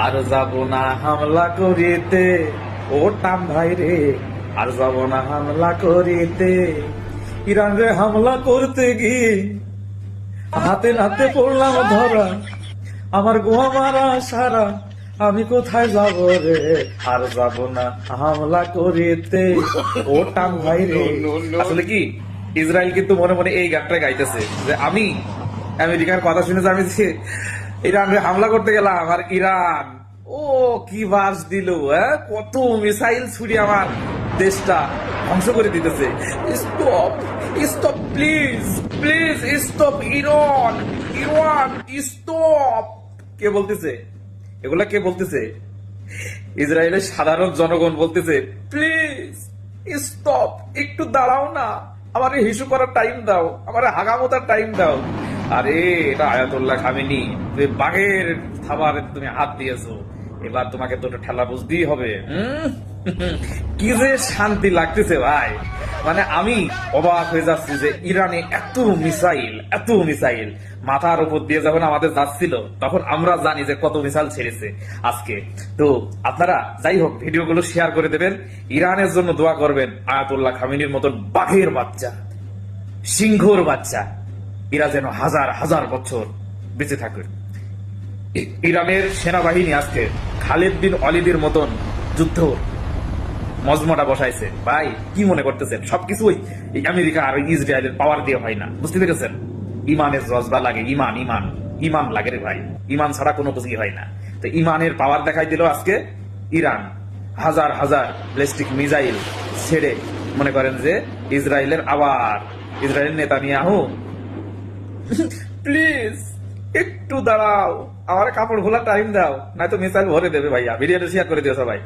আর যাব না হামলা করিতে, ও টাম ভাই রে, আর যাব না হামলা করিতে। ইরান রে হামলা করতে গিয়ে হাতে নাতে পড়লাম ধরা, আমার গোয়া মারা সারা, আমি কোথায় যাব রে, আর যাব না হামলা করিতে, ও টাম ভাই রে। আসলে কি ইসরায়েল কিন্তু মনে মনে এই গানটা গাইতেছে যে আমি আমেরিকার কথা শুনে যে আমি যে ইরান হামলা করতে গেলাম, আর ইরান ও কি বাস দিল, কত মিসাইল ছুড়ি আমার দেশটা ধ্বংস করে দিতেছে। Stop, stop, please, please stop, Iran, Iran stop. কে বলতেছে এগুলা? কে বলতেছে? ইসরায়েলের সাধারণ জনগণ বলতেছে প্লিজ স্টপ, একটু দাঁড়াও না, আমার হিসু করার টাইম দাও, আমার হাগামতার টাইম দাও। আরে এটা আয়াতুল্লাহ খামেনি, তুমি বাঘের খাবার তুমি হাত দিয়েছো, এবার তোমাকে তো ঠেলা বুঝতেই হবে। কি যে শান্তি লাগতেছে ভাই, মানে আমি অবাক হয়ে যাচ্ছি যে ইরানে এত মিসাইল, এত মিসাইল মাথার উপর দিয়ে যখন আমাদের যাচ্ছিল তখন আমরা জানি যে কত মিসাইল ছেড়েছে আজকে। তো আপনারা যাই হোক ভিডিওগুলো শেয়ার করে দেবেন, ইরানের জন্য দোয়া করবেন। আয়াতুল্লাহ খামেনির মতন বাঘের বাচ্চা, সিংহর বাচ্চা, এরা যেন হাজার হাজার বছর বেঁচে থাকে। ইরানের সেনাবাহিনী আজকে খালিদ বিন ওয়ালিদের মতন যুদ্ধ মজমাটা বসাইছে। ভাই কি মনে করতেছেন সবকিছুই এই আমেরিকা আর ইসরায়েলের পাওয়ার দিয়ে হয় না? বুঝতে পেরেছেন? ইমানের জজবা লাগে, ইমান, ইমান, ইমান লাগে রে ভাই, ইমান ছাড়া কোনো কিছুই হয় না। তো ইমানের পাওয়ার দেখাই দিল আজকে ইরান, হাজার হাজার ব্যালিস্টিক মিসাইল ছেড়ে। মনে করেন যে ইসরায়েলের আবার ইসরায়েলের নেতানিয়াহু প্লিজ একটু দাঁড়াও, আমার কাপড় খোলা টাইম দাও, নয়তো মিসাইল ভরে দেবে। ভাইয়া ভিডিওটা শেয়ার করে দিও সবাই।